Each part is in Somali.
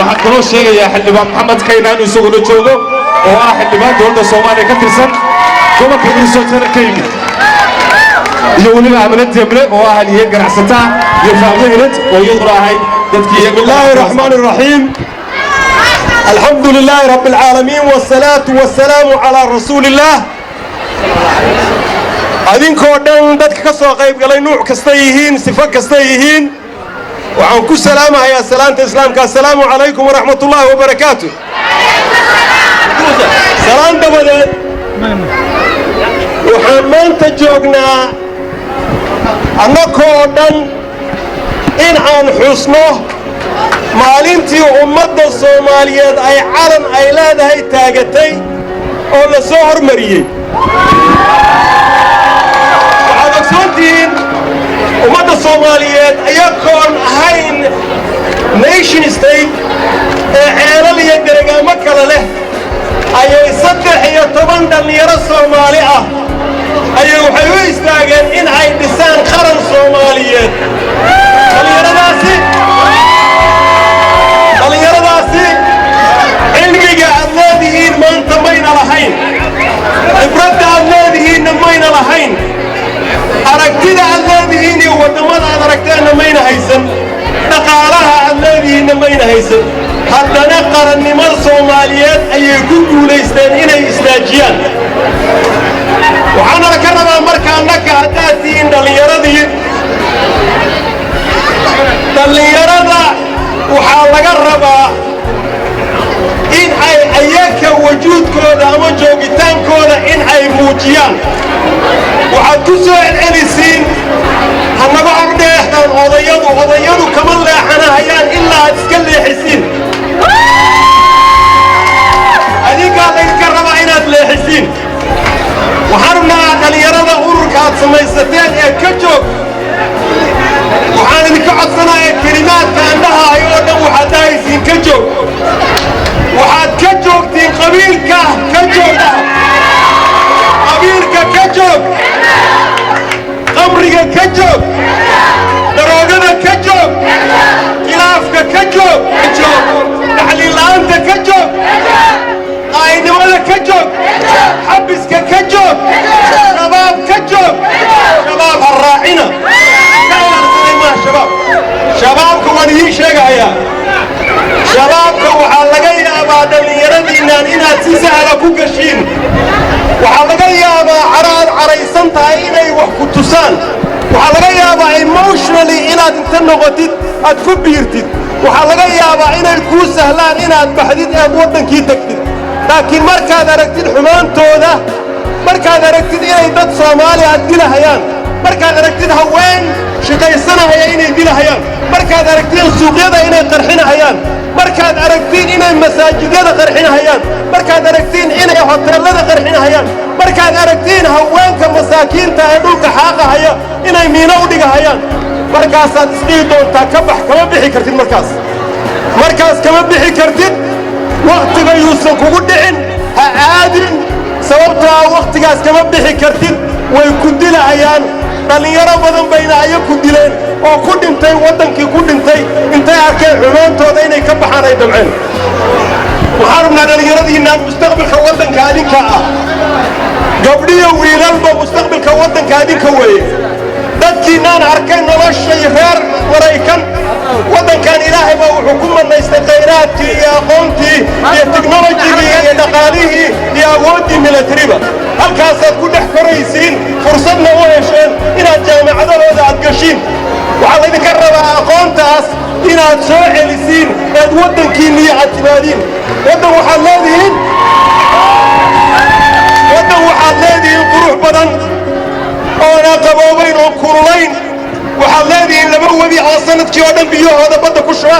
waxaan kaloo sheegayaa xildhibaan maxamed kaynaan isaguna joogo oo ah xildhibaan dowladda Soomaaliya ka tirsan gobolka Minnesota ka yimid iyo weliba Ahmed Deble oo ah haliyay ganacsata iyo faa'iideed oo iyaduna ahay dadkii bismillahir rahmanir rahim alhamdulillahi rabbil alamin wassalatu wassalamu ala rasulillah adinkoo dhan dadka ka soo qayb galay nooc kasta yihiin sifo kasta yihiin waxaan ku salaamayaa salaanta islaamka assalaamu calaykum waraxmatullaahi wabarakaatuh salaan dabadeed waxaan maanta joognaa annagoo dhan in aan xusno maalintii ummadda Soomaaliyeed ay calan ay leedahay taagatay oo la soo hormariyay waxaad ogsoontihiin ummadda Soomaaliyeed ayagoon ahayn nation state ee ceelal iyo deegaamo kale leh ayay 13 dhalinyaro Soomaali ah ayay waxay u istaageen in ay dhisaan qaran Soomaaliyeed dhalinyaradaasi cilmiga aad leedihiin maanta mayna lahayn khibradda aad leedihiinna mayna lahayn aragtida aad leedihiin iyo waddamada aad aragteenna mayna haysan dhaqaalaha aad leedihiinna mayna haysan haddana qarannimada Soomaaliyeed ayay ku guulaysteen inay istaajiyaan waxaana ka rabaa marka annaka haddaad tihiin dhallinyarada waxaa laga rabaa in ay ayaga wujuudkooda ama joogitaankooda in ay muujiyaan waxaad ku soo celcelisiin hanaga ordheexdan odayadu kama leexanahayaan ilaa aad iska leexisiin adinkaa laydinka rabaa inaad leexisiin waxaan rabnaa dhalinyarada ururka aad samaysateen ee ka joog waxaan idinka codsanayaa kelimaadka andhahayo oo dhan waxaad dhahaysiin ka joog waxaad ka joogtiin qabiilka ka joogda qabiilka ka joog qamriga ka joog daroogada ka joog khilaafka ka joog taxliil-la'aanta ka joog qaa'idnimada ka joog xabiska ka joog shabaab ka joog shabaab ha raacina shabaabka waan idiin sheegahayaa shabaabka waxaa laga yaabaa dhallinyaradiinnan inaad si sahla ku gashiin waxaa laga yaabaa caraad caraysan tahay inay wax ku tusaan waxaa laga yaabaa emotionally inaad inta noqotid aad ku biirtid waxaa laga yaabaa inay kuu sahlaan inaad baxdid eed waddankii tagtid laakiin markaad aragtid xumaantooda markaad aragtid inay dad Soomaali aad dilahayaan markaad aragtid haween shaqaysanaya inay dilahayaan markaad aragtiin suuqyada inay qarxinahayaan markaad aragtiin inay masaajidada qarxinahayaan markaad aragtiin inay hoteelada qarxinahayaan markaad aragtiin haweenka masaakiinta ee dhulka xaaqahaya inay miino u dhigahayaan markaasaad isdhihi doontaa ka bax kama bixi kartid markaas kama bixi kartid waqtiga yuusan kugu dhicin ha aadin sababtoo waqtigaas kama bixi kartid way ku dilahayaan dhalinyaro badan bayna ayagu dileen oo ku dhintay waddankii ku dhintay intay arkeen xumaantooda inay ka baxaan ay damceen waxaan rabnaa dhalinyaradiinna mustaqbalka waddanka adinka ah gabdhiyo wiilalba mustaqbalka waddanka adinka weeye dadkiinaan arkay noloshay reer Maraykan waddankan ilaahay baa wuxuu ku manaystay khayraadkii iyo aqoontii iyo teknolojigii iyo dhaqaalihii iyo awooddii milatariba halkaasaad ku dhex koraysiin fursadna u hesheen inaad jaamacadahooda aad gashiin waxaa laydinka rabaa aqoontaas inaad soo celisiin eed waddankiinniyo aad timaadiin waddan waxaad leedihiin qurux badan oona qaboobayn oo kululayn waxaad leedihiin laba webi oo sanadkii oo dhan biyahooda badda ku shuba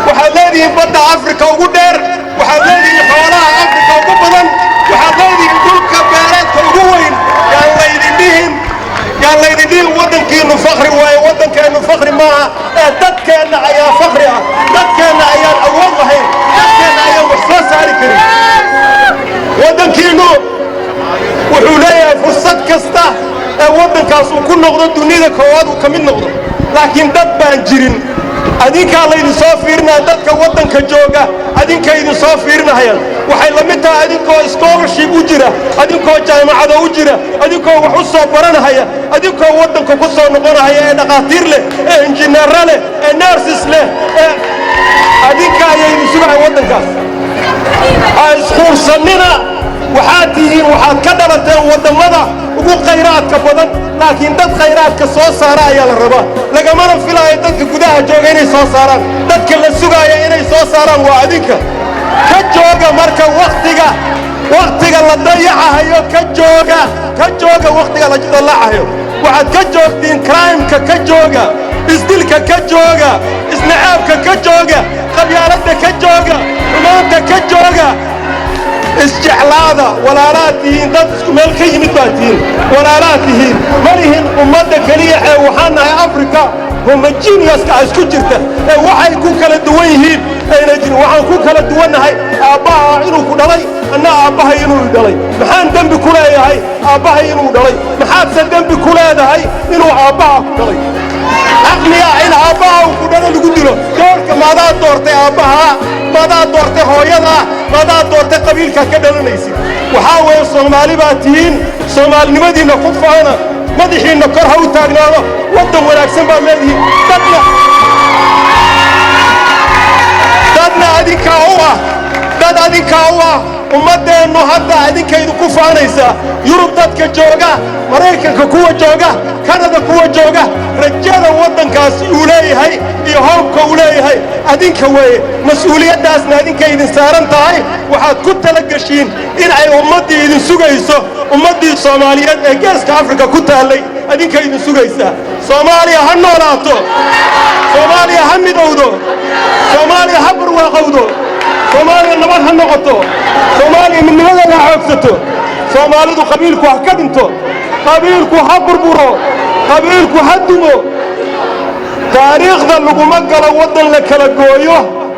waxaad leedihiin badda Afrika ugu dheer waxaad leedihiin xoolaha Afrika ugu badan waxaad leedihiin dhulka beereedka ugu weyn yaan laydin dhihin waddankiinu fakhri waaye waddankeennu fakhri maaha ee dadkeenna ayaa fakhri ah dadkeenna ayaan awood lahayn dadkeenna ayaan wax soo saari karin waddankiinu wuxuu leeyahay fursad kasta ee waddankaas uu ku noqdo dunida koowaad uu ka mid noqdo laakiin dad baan jirin adinkaa laydin soo fiirinaya dadka waddanka jooga adinka idin soo fiirinayaan waxay la mid tahay adinkoo scholarship u jira adinkoo jaamacada u jira adinkoo wax u soo baranahaya adinkoo waddanka ku soo noqonahaya ee dhaqaatiir leh ee injineero leh ee nurses leh ee adinka ayay idin sugayaan waddankaas ha isquursanina waxaad tihiin waxaad ka dhalateen waddamada ugu khayraadka badan laakiin dad khayraadka soo saara ayaa la rabaa lagamana filaayo dadka gudaha jooga inay soo saaraan dadka la sugaaya inay soo saaraan waa adinka ka jooga marka waqtiga la dayacahayo ka jooga waqtiga la dayacahayo waxaad ka joogtiin crimeka ka jooga isdilka ka jooga isnacaabka ka jooga qabyaaladda ka jooga xumaanta ka jooga isjeclaada walaalaad tihiin dad isku meel ka yimid baa tihiin walaalaad tihiin malihin ummadda keliya ee waxaan nahay africa homogeneouska isku jirta ee waxay ku kala duwan yihiin ayna jirin waxaan ku kala duwannahay aabbaha inuu ku dhalay anna aabbahay inuu dhalay maxaan dembi ku leeyahay aabbahay inuu dhalay maxaadse dembi ku leedahay inuu aabbaha ku dhalay caqliga in aabbaha uu ku dhalo lagu dilo doorka maadaa doortay aabbaha maadaa doortay hooyada maadaa doortay qabiilka ka dhalanaysid waxaa weeye soomaali baa tihiin soomaalinimadiinna ku faana madaxiinna kor ha u taagnaado waddan wanaagsan baa leedihiin dadna adinkaa u ah dad adinkaa u ah ummaddeennu hadda idinkaydu ku faanaysaa yurub dadka jooga maraykanka kuwa jooga kanada kuwa jooga rajada waddankaas uu leeyahay iyo hoobka uu leeyahay adinka weeye mas-uuliyaddaasna adinkay idin saaran tahay waxaad ku tala gashiin in ay ummaddii idin sugayso ummaddii soomaaliyeed ee geeska afrika ku taallay adinkay idin sugaysaa soomaaliya ha noolaato soomaaliya ha midowdo soomaaliya ha barwaaqowdo soomaaliya nabad ha noqoto soomaaliya midnimadeeda ha xoogsato soomaalidu qabiilku ha ka dhinto qabiilku ha burburo qabiilku ha dumo taariikhda laguma galo waddan la kala gooyo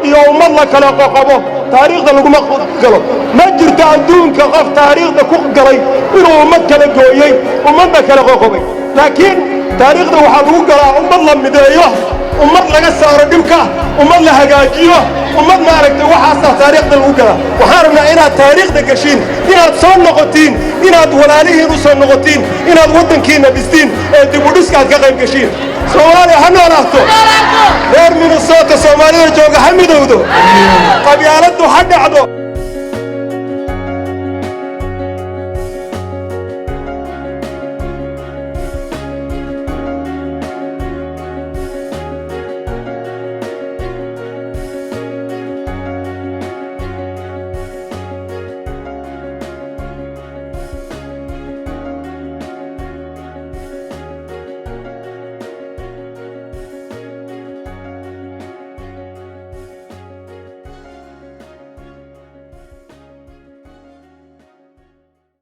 iyo ummad la kala qoqobo taariikhda laguma galo ma jirto adduunka qof taariikhda ku galay inuu ummad kala gooyey ummadda kala qoqobay laakiin taariikhda waxaa lagu galaa ummad la mideeyo ummad laga saaro dhibka ummad la hagaajiyo ummad maaragtay waxaasaa taariikhda lagu galaa waxaan rabnaa inaad taariikhda gashiin inaad soo noqotiin inaad walaalihiin u soo noqotiin inaad waddankiinna dhistiin ee dibudhiska aad ka qayb gashiin soomaaliya ha noolaato reer minnesota soomaalida jooga ha midowdo qabyaaladdu ha dhacdo